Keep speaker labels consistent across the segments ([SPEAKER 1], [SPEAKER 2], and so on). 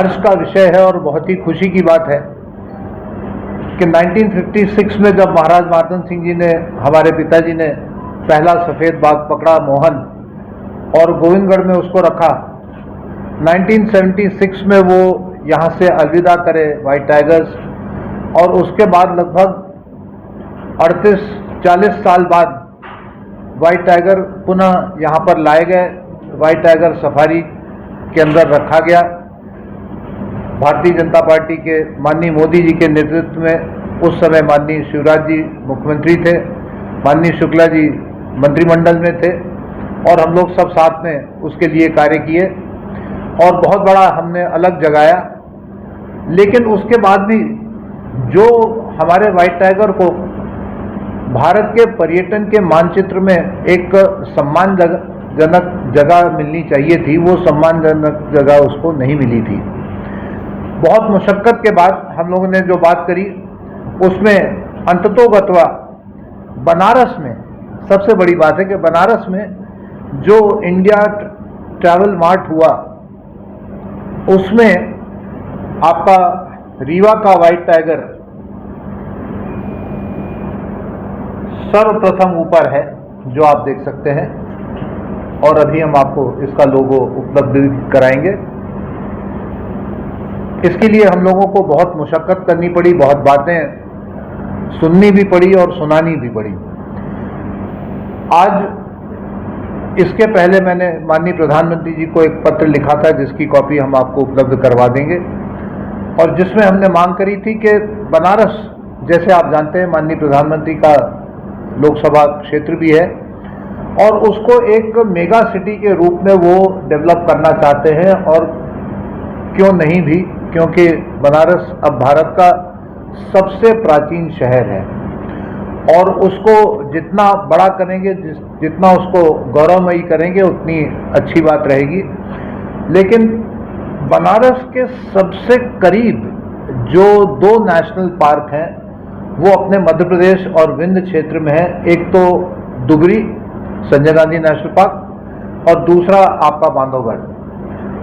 [SPEAKER 1] हर्ष का विषय है और बहुत ही खुशी की बात है कि 1956 में जब महाराज मार्तंड सिंह जी ने, हमारे पिताजी ने पहला सफ़ेद बाघ पकड़ा मोहन और गोविंदगढ़ में उसको रखा, 1976 में वो यहाँ से अलविदा करे वाइट टाइगर्स, और उसके बाद लगभग 38-40 साल बाद वाइट टाइगर पुनः यहाँ पर लाए गए। वाइट टाइगर सफारी के अंदर रखा गया। भारतीय जनता पार्टी के माननीय मोदी जी के नेतृत्व में उस समय माननीय शिवराज जी मुख्यमंत्री थे, माननीय शुक्ला जी मंत्रिमंडल में थे और हम लोग सब साथ में उसके लिए कार्य किए और बहुत बड़ा हमने अलग जगाया। लेकिन उसके बाद भी जो हमारे वाइट टाइगर को भारत के पर्यटन के मानचित्र में एक सम्मानजनक जगह मिलनी चाहिए थी, वो सम्मानजनक जगह उसको नहीं मिली थी। बहुत मुशक्कत के बाद हम लोगों ने जो बात करी उसमें अंततोगत्वा बनारस में, सबसे बड़ी बात है कि बनारस में जो इंडिया ट्रैवल मार्ट हुआ उसमें आपका रीवा का वाइट टाइगर सर्वप्रथम ऊपर है, जो आप देख सकते हैं, और अभी हम आपको इसका लोगो उपलब्ध कराएंगे। इसके लिए हम लोगों को बहुत मुशक्कत करनी पड़ी, बहुत बातें सुननी भी पड़ी और सुनानी भी पड़ी। आज इसके पहले मैंने माननीय प्रधानमंत्री जी को एक पत्र लिखा था जिसकी कॉपी हम आपको उपलब्ध करवा देंगे, और जिसमें हमने मांग करी थी कि बनारस, जैसे आप जानते हैं माननीय प्रधानमंत्री का लोकसभा क्षेत्र भी है और उसको एक मेगा सिटी के रूप में वो डेवलप करना चाहते हैं, और क्यों नहीं भी, क्योंकि बनारस अब भारत का सबसे प्राचीन शहर है और उसको जितना बड़ा करेंगे, जितना उसको गौरवमयी करेंगे उतनी अच्छी बात रहेगी। लेकिन बनारस के सबसे करीब जो 2 नेशनल पार्क हैं वो अपने मध्य प्रदेश और विंध्य क्षेत्र में है। एक तो दुगरी संजय गांधी नेशनल पार्क और दूसरा आपका बांधवगढ़,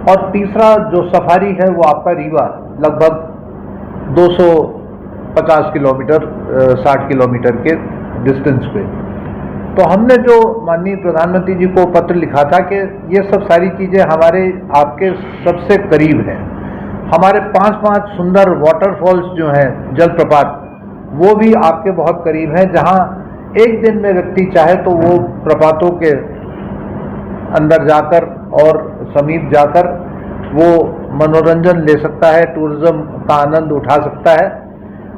[SPEAKER 1] और तीसरा जो सफारी है वो आपका रीवा, लगभग 250 किलोमीटर 60 किलोमीटर के डिस्टेंस पे। तो हमने जो माननीय प्रधानमंत्री जी को पत्र लिखा था कि ये सब सारी चीज़ें हमारे आपके सबसे करीब हैं। हमारे 5 सुंदर वाटरफॉल्स जो हैं, जलप्रपात, वो भी आपके बहुत करीब हैं, जहां एक दिन में व्यक्ति चाहे तो वो प्रपातों के अंदर जाकर और समीप जाकर वो मनोरंजन ले सकता है, टूरिज्म का आनंद उठा सकता है।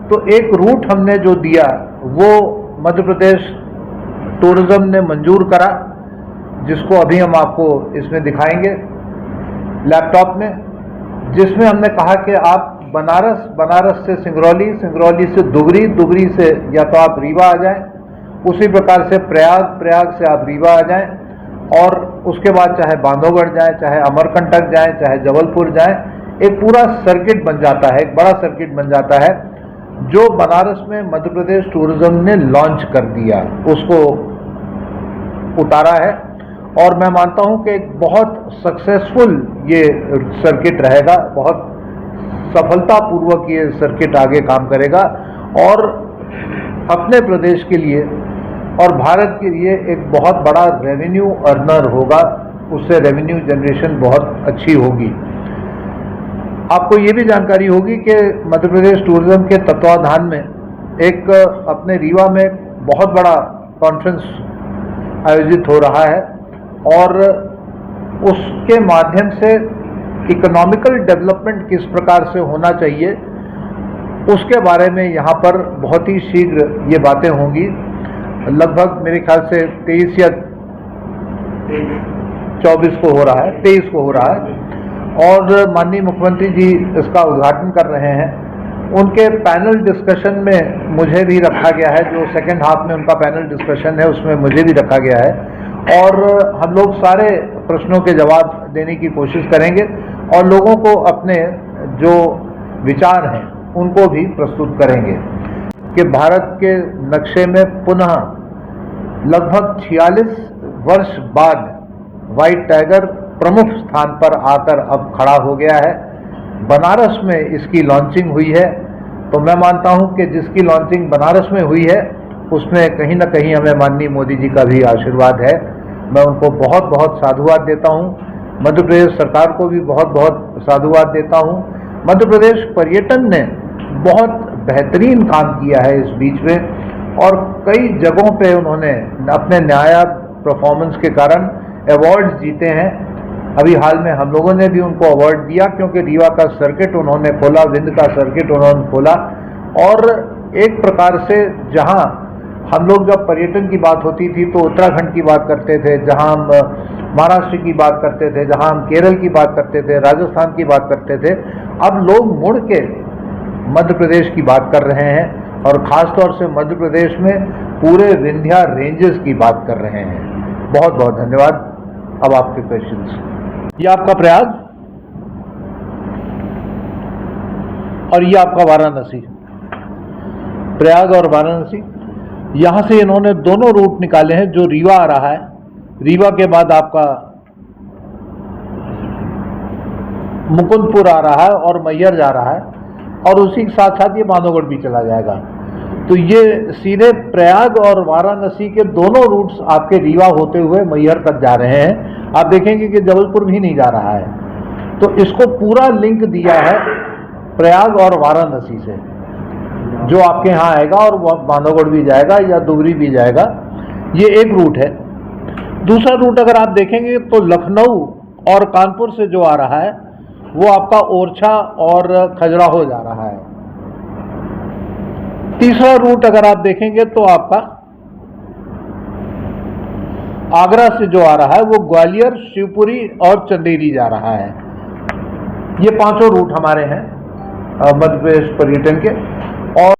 [SPEAKER 1] तो एक रूट हमने जो दिया वो मध्य प्रदेश टूरिज्म ने मंजूर करा, जिसको अभी हम आपको इसमें दिखाएंगे लैपटॉप में, जिसमें हमने कहा कि आप बनारस से सिंगरौली से दुगरी से या तो आप रीवा आ जाएं, उसी प्रकार से प्रयाग से आप रीवा आ जाएं, और उसके बाद चाहे बांधवगढ़ जाएं, चाहे अमरकंटक जाएं, चाहे जबलपुर जाएं, एक पूरा सर्किट बन जाता है, एक बड़ा सर्किट बन जाता है जो बनारस में मध्य प्रदेश टूरिज्म ने लॉन्च कर दिया, उसको उतारा है। और मैं मानता हूं कि एक बहुत सक्सेसफुल ये सर्किट रहेगा, बहुत सफलतापूर्वक ये सर्किट आगे काम करेगा और अपने प्रदेश के लिए और भारत के लिए एक बहुत बड़ा रेवेन्यू अर्नर होगा, उससे रेवेन्यू जनरेशन बहुत अच्छी होगी। आपको ये भी जानकारी होगी कि मध्य प्रदेश टूरिज्म के तत्वाधान में एक अपने रीवा में बहुत बड़ा कॉन्फ्रेंस आयोजित हो रहा है और उसके माध्यम से इकोनॉमिकल डेवलपमेंट किस प्रकार से होना चाहिए उसके बारे में यहाँ पर बहुत ही शीघ्र ये बातें होंगी। लगभग मेरे ख्याल से 23 या 24 को हो रहा है, 23 को हो रहा है, और माननीय मुख्यमंत्री जी इसका उद्घाटन कर रहे हैं। उनके पैनल डिस्कशन में मुझे भी रखा गया है, जो सेकेंड हाफ में उनका पैनल डिस्कशन है उसमें मुझे भी रखा गया है, और हम लोग सारे प्रश्नों के जवाब देने की कोशिश करेंगे और लोगों को अपने जो विचार हैं उनको भी प्रस्तुत करेंगे कि भारत के नक्शे में पुनः लगभग 46 वर्ष बाद वाइट टाइगर प्रमुख स्थान पर आकर अब खड़ा हो गया है। बनारस में इसकी लॉन्चिंग हुई है। तो मैं मानता हूं कि जिसकी लॉन्चिंग बनारस में हुई है उसमें कहीं ना कहीं हमें माननीय मोदी जी का भी आशीर्वाद है। मैं उनको बहुत बहुत साधुवाद देता हूं। मध्य प्रदेश सरकार को भी बहुत बहुत साधुवाद देता हूं। मध्य प्रदेश पर्यटन ने बहुत बेहतरीन काम किया है इस बीच में, और कई जगहों पे उन्होंने अपने नायाब परफॉर्मेंस के कारण अवार्ड्स जीते हैं। अभी हाल में हम लोगों ने भी उनको अवार्ड दिया, क्योंकि रीवा का सर्किट उन्होंने खोला, विंध्य का सर्किट उन्होंने खोला। और एक प्रकार से जहां हम लोग जब पर्यटन की बात होती थी तो उत्तराखंड की बात करते थे, जहां हम महाराष्ट्र की बात करते थे, जहां हम केरल की बात करते थे, राजस्थान की बात करते थे, अब लोग मुड़ के मध्य प्रदेश की बात कर रहे हैं, और खासतौर से मध्य प्रदेश में पूरे विंध्या रेंजेस की बात कर रहे हैं। बहुत बहुत धन्यवाद। अब आपके क्वेश्चंस। ये आपका प्रयाग और ये आपका वाराणसी। प्रयाग और वाराणसी, यहां से इन्होंने दोनों रूट निकाले हैं। जो रीवा आ रहा है, रीवा के बाद आपका मुकुंदपुर आ रहा है और मैहर जा रहा है, और उसी के साथ साथ ये माधोगढ़ भी चला जाएगा। तो ये सीधे प्रयाग और वाराणसी के दोनों रूट्स आपके रीवा होते हुए मैहर तक जा रहे हैं। आप देखेंगे कि जबलपुर भी नहीं जा रहा है। तो इसको पूरा लिंक दिया है प्रयाग और वाराणसी से, जो आपके यहाँ आएगा, और माधोगढ़ भी जाएगा या दुबरी भी जाएगा। ये एक रूट है। दूसरा रूट अगर आप देखेंगे तो लखनऊ और कानपुर से जो आ रहा है वो आपका ओरछा और खजुराहो जा रहा है। तीसरा रूट अगर आप देखेंगे तो आपका आगरा से जो आ रहा है वो ग्वालियर, शिवपुरी और चंदेरी जा रहा है। ये पांचों रूट हमारे हैं मध्य प्रदेश पर्यटन के।